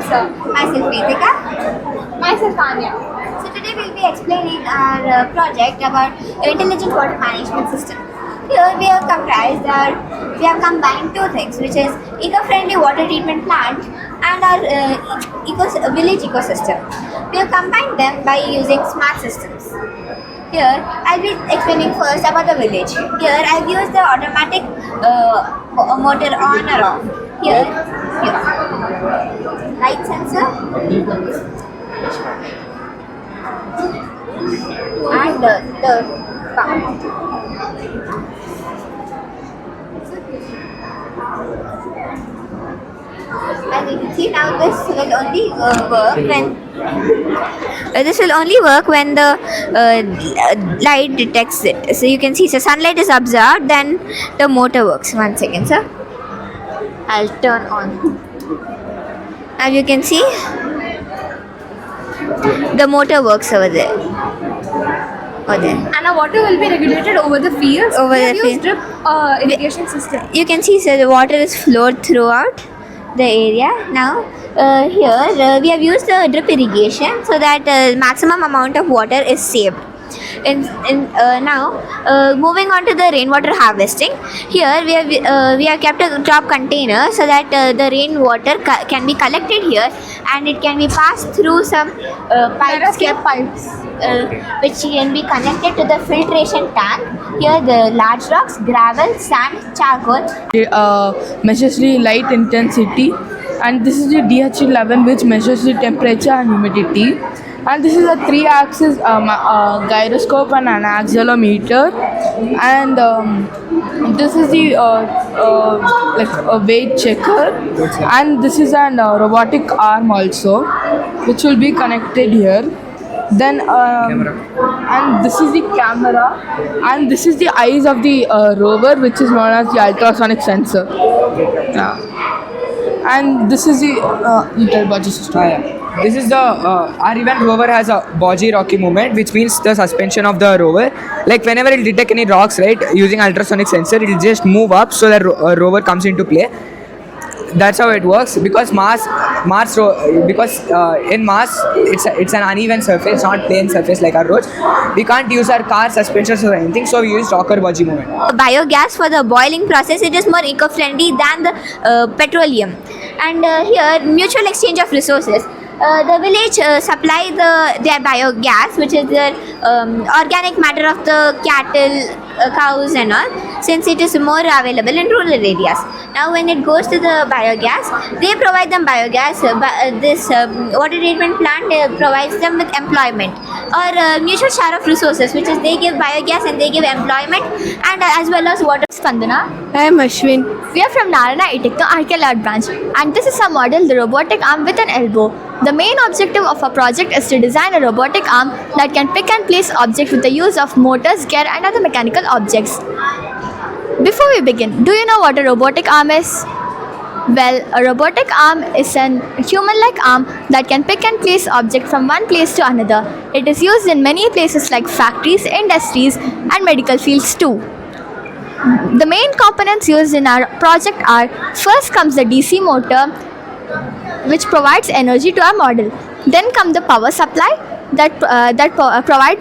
answer? Myself Ritika. Myself Anya. So today we'll be explaining our project about intelligent water management system. Here we have combined two things, which is eco-friendly water treatment plant and our village ecosystem. We have combined them by using smart systems. Here I'll be explaining first about the village. Here I've used the automatic motor on or off. Here, light sensor and the pump. As you can see now, this will only work when the light detects it. So you can see, so sunlight is observed, then the motor works. 1 second, sir. I'll turn on. As you can see, the motor works over there. And our water will be regulated over the fields. Over We the have used field. drip irrigation system. You can see, so the water is flowed throughout the area. Now here we have used the drip irrigation so that maximum amount of water is saved. Now moving on to the rainwater harvesting. Here we have kept a top container so that the rainwater can be collected here, and it can be passed through some pipes, which can be connected to the filtration tank. Here the large rocks, gravel, sand, charcoal. Measures the light intensity, and this is the DH11, which measures the temperature and humidity, and this is a 3-axis gyroscope and an accelerometer, and this is the like a weight checker, and this is an robotic arm also, which will be connected here. Then and this is the camera, and this is the eyes of the rover, which is known as the ultrasonic sensor. And this is the bungee system. This is the our event rover has a bungee rocky movement, which means the suspension of the rover. Like whenever it detect any rocks, right, using ultrasonic sensor, it will just move up so that rover comes into play. That's how it works. Because in Mars it's an uneven surface, not plain surface like our roads. We can't use our car suspensions or anything, so we use rocker bungee movement. Biogas for the boiling process, it is more eco-friendly than the petroleum. And here mutual exchange of resources. The village supply their biogas, which is the organic matter of the cattle, cows and all, since it is more available in rural areas. Now when it goes to the biogas, they provide them biogas. This water treatment plant provides them with employment or mutual share of resources, which is they give biogas and they give employment, and as well as water. Spandana. I am Ashwin. We are from Narana Itikno RK branch, and this is a model, the robotic arm with an elbow. The main objective of our project is to design a robotic arm that can pick and place objects with the use of motors, gear and other mechanical objects. Before we begin, do you know what a robotic arm is? Well, a robotic arm is an human-like arm that can pick and place objects from one place to another. It is used in many places like factories, industries and medical fields too. The main components used in our project are: first comes the DC motor, which provides energy to our model. Then come the power supply that provide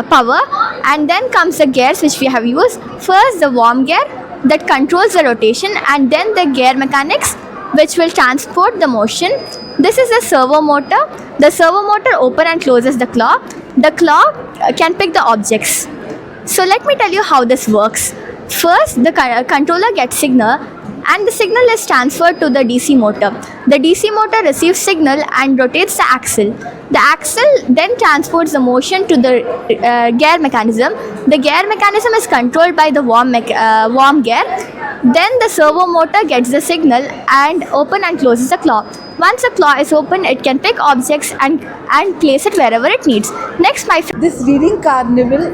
power, and then comes the gears which we have used. First the worm gear that controls the rotation, and then the gear mechanics which will transport the motion. This is the servo motor. The servo motor open and closes the claw. The claw can pick the objects. So let me tell you how this works. First, the controller gets signal, and the signal is transferred to the DC motor. The DC motor receives signal and rotates the axle. The axle then transports the motion to the gear mechanism. The gear mechanism is controlled by the worm gear. Then the servo motor gets the signal and open and closes the claw. Once the claw is open, it can pick objects and place it wherever it needs. Next, This reading carnival,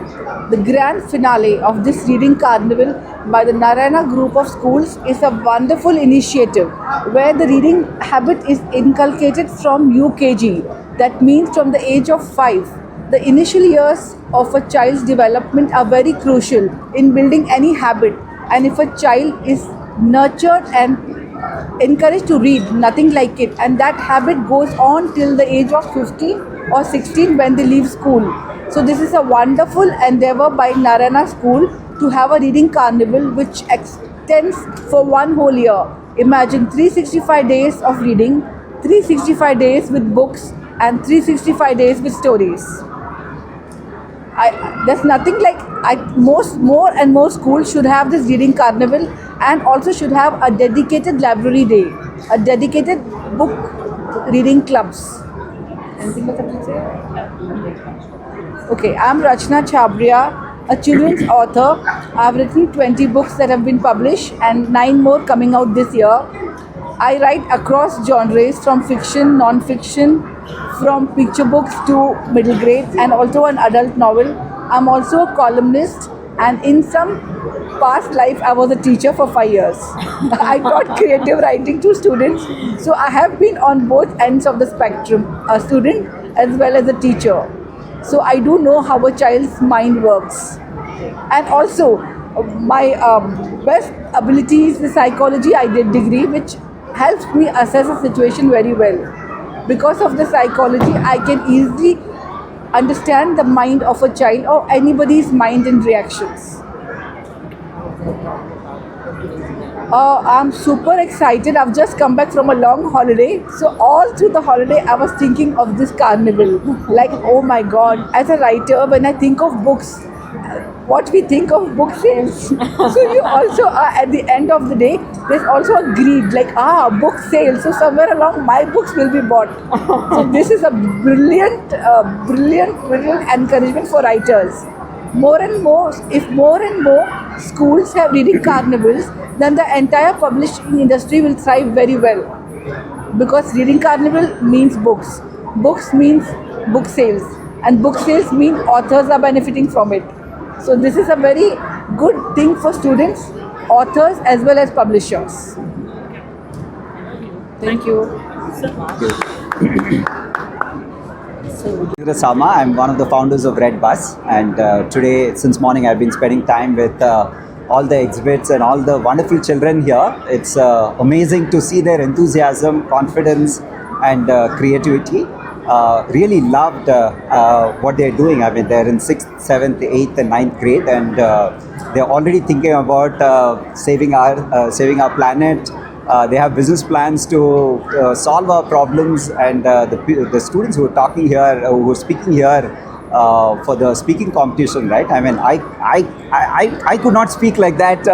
the grand finale of this reading carnival by the Narayana group of schools, is a wonderful initiative where the reading habit is inculcated from UKG, that means from the age of 5. The initial years of a child's development are very crucial in building any habit, and if a child is nurtured and encouraged to read, nothing like it. And that habit goes on till the age of 15 or 16 when they leave school. So this is a wonderful endeavor by Narayana School to have a reading carnival which extends for one whole year. Imagine 365 days of reading, 365 days with books, and 365 days with stories. There's nothing like more and more schools should have this reading carnival, and also should have a dedicated library day, a dedicated book reading clubs. Anything else I can say? Okay, I'm Rachna Chhabria, a children's author. I've written 20 books that have been published and 9 more coming out this year. I write across genres from fiction, non-fiction, from picture books to middle grade, and also an adult novel. I'm also a columnist, and in some past life I was a teacher for 5 years. I taught creative writing to students, so I have been on both ends of the spectrum, a student as well as a teacher. So I do know how a child's mind works. And also my best ability is the psychology I did degree, which helps me assess a situation very well. Because of the psychology, I can easily understand the mind of a child or anybody's mind and reactions. I'm super excited. I've just come back from a long holiday. So all through the holiday, I was thinking of this carnival. Like, oh my God, as a writer, when I think of books, what we think of book sales. So you also are, at the end of the day, there's also a greed, like, book sales. So somewhere along, my books will be bought. So this is a brilliant encouragement for writers. More and more, if more and more schools have reading carnivals, then the entire publishing industry will thrive very well. Because reading carnival means books. Books means book sales. And book sales mean authors are benefiting from it. So this is a very good thing for students, authors as well as publishers. Thank you. Sama, I'm one of the founders of Red Bus, and today, since morning, I've been spending time with all the exhibits and all the wonderful children here. It's amazing to see their enthusiasm, confidence, and creativity. Really loved what they're doing. I mean, they're in 6th, 7th, 8th, and 9th grade, and they're already thinking about saving our planet. They have business plans to solve our problems, and the students who are talking here, who are speaking here for the speaking competition, right? I mean, I could not speak like that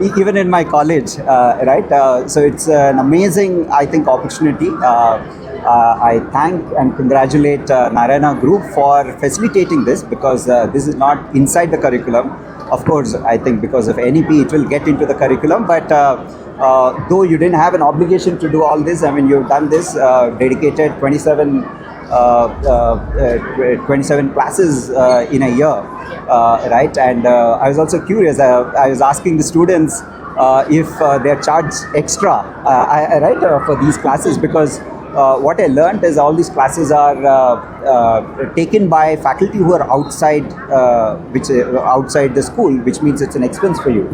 even in my college, right? So it's an amazing, I think, opportunity. I thank and congratulate Narayana Group for facilitating this, because this is not inside the curriculum. Of course, I think because of NEP it will get into the curriculum, but though you didn't have an obligation to do all this, I mean, you've done this, dedicated 27 classes in a year, right? And I was also curious, I was asking the students if they're charged extra, right, for these classes, because what I learned is all these classes are taken by faculty who are outside, outside the school, which means it's an expense for you.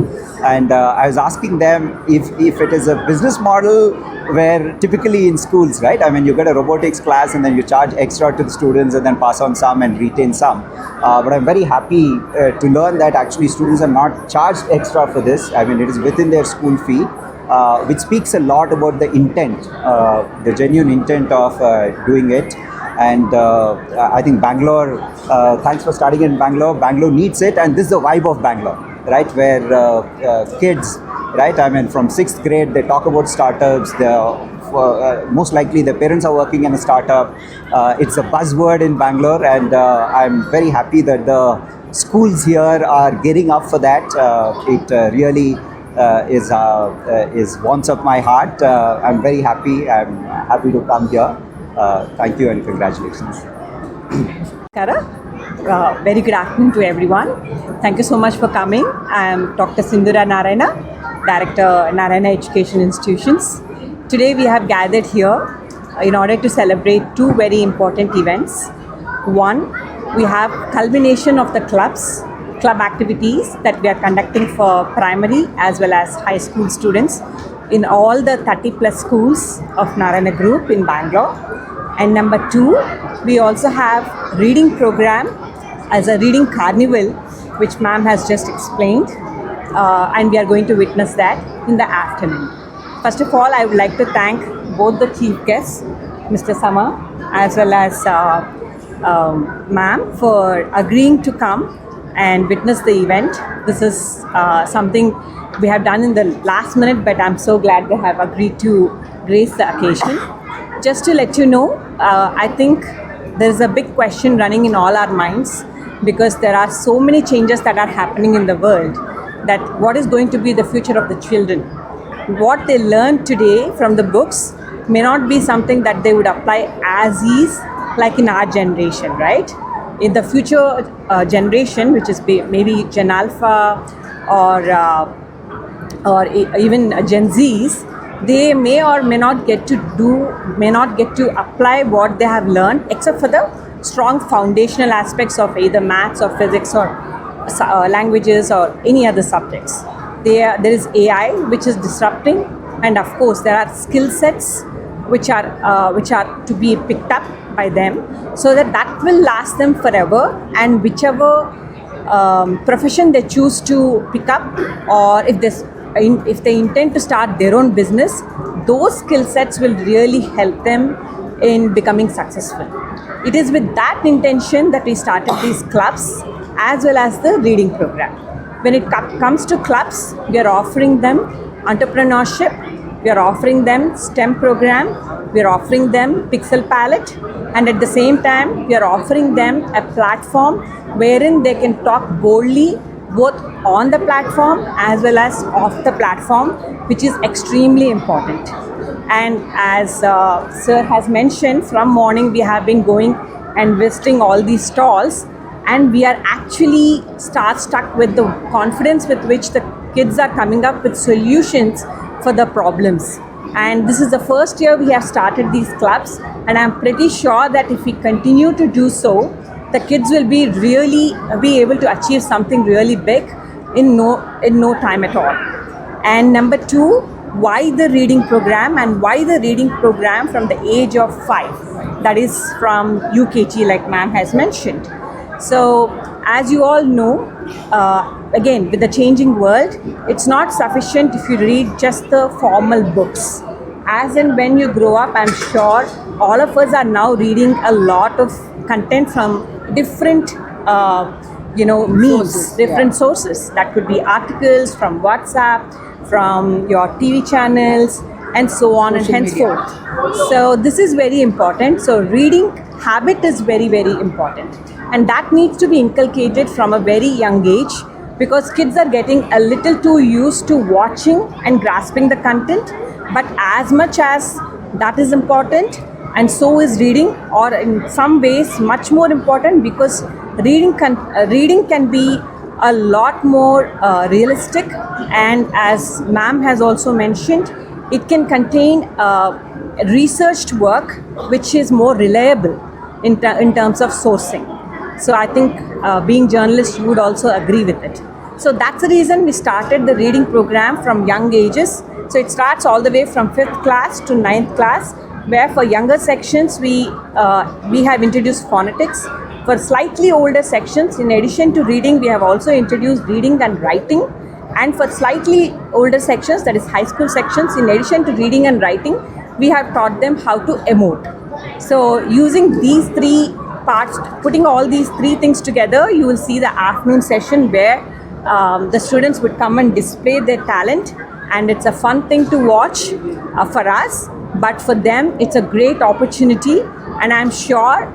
And I was asking them if it is a business model where typically in schools, right? I mean, you get a robotics class and then you charge extra to the students and then pass on some and retain some. But I'm very happy to learn that actually students are not charged extra for this. I mean, it is within their school fee. Which speaks a lot about the intent, the genuine intent of doing it. And I think Bangalore, thanks for starting in Bangalore. Bangalore needs it, and this is the vibe of Bangalore, right? Where kids, right? I mean, from 6th grade, they talk about startups. Most likely their parents are working in a startup. It's a buzzword in Bangalore, and I'm very happy that the schools here are getting up for that. It really is warms up my heart. I'm very happy. I'm happy to come here. Thank you and congratulations. Very good afternoon to everyone. Thank you so much for coming. I am Dr. Sindhura Narayana, Director, Narayana Education Institutions. Today we have gathered here in order to celebrate 2 very important events. One, we have culmination of the club activities that we are conducting for primary as well as high school students in all the 30 plus schools of Narayana Group in Bangalore. And number 2, we also have reading program as a reading carnival, which ma'am has just explained, and we are going to witness that in the afternoon. First of all, I would like to thank both the chief guests, Mr. Sama as well as ma'am, for agreeing to come and witness the event. This is something we have done in the last minute, but I'm so glad they have agreed to grace the occasion. Just to let you know, I think there's a big question running in all our minds, because there are so many changes that are happening in the world, that what is going to be the future of the children. What they learn today from the books may not be something that they would apply as is, like in our generation, right? In the future generation, which is maybe Gen Alpha or even Gen Zs, they may or may not get to apply what they have learned, except for the strong foundational aspects of either maths or physics or languages or any other subjects. There is AI which is disrupting, and of course there are skill sets which are to be picked up by them, so that will last them forever. And whichever profession they choose to pick up, or if they intend to start their own business, those skill sets will really help them in becoming successful. It is with that intention that we started these clubs as well as the reading program. When it comes to clubs, we are offering them entrepreneurship, we are offering them STEM program, we are offering them Pixel Palette, and at the same time we are offering them a platform wherein they can talk boldly, both on the platform as well as off the platform, which is extremely important. And as sir has mentioned, from morning we have been going and visiting all these stalls, and we are actually struck with the confidence with which the kids are coming up with solutions for the problems. And this is the first year we have started these clubs, and I'm pretty sure that if we continue to do so, the kids will be able to achieve something really big in no time at all. And number 2, why the reading program, and why the reading program from the age of 5, that is from UKG, like ma'am has mentioned. So as you all know, again, with the changing world, it's not sufficient if you read just the formal books. As and when you grow up, I'm sure all of us are now reading a lot of content from different sources. That could be articles from WhatsApp, from your TV channels, and so on and henceforth. So this is very important. So reading habit is very, very important, and that needs to be inculcated from a very young age, because kids are getting a little too used to watching and grasping the content. But as much as that is important, and so is reading, or in some ways much more important, because reading can be a lot more realistic, and as ma'am has also mentioned, it can contain researched work which is more reliable in terms of sourcing. So I think being journalists, you would also agree with it. So that's the reason we started the reading program from young ages. So it starts all the way from 5th class to 9th class, where for younger sections we have introduced phonetics. For slightly older sections, in addition to reading, we have also introduced reading and writing. And for slightly older sections, that is high school sections, in addition to reading and writing, we have taught them how to emote. So using these 3 parts, putting all these 3 things together, you will see the afternoon session where the students would come and display their talent, and it's a fun thing to watch for us, but for them it's a great opportunity. And I'm sure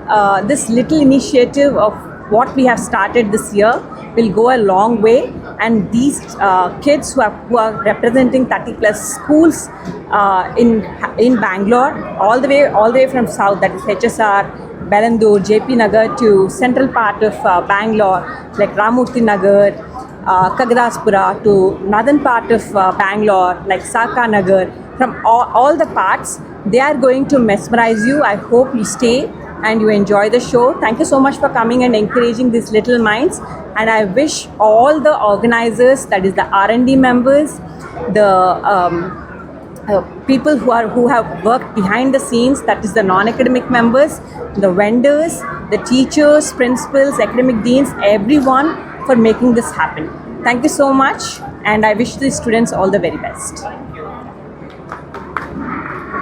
this little initiative of what we have started this year will go a long way, and these kids who are representing 30 plus schools in Bangalore, all the way from south, that is HSR, Bellandur, JP Nagar, to central part of Bangalore, like Ramurthy Nagar, Kagadaspura, to northern part of Bangalore, like Saka Nagar. From all the parts, they are going to mesmerize you. I hope you stay and you enjoy the show. Thank you so much for coming and encouraging these little minds. And I wish all the organizers, that is the R&D members, the people who have worked behind the scenes, that is the non-academic members, the vendors, the teachers, principals, academic deans, everyone for making this happen. Thank you so much, and I wish the students all the very best.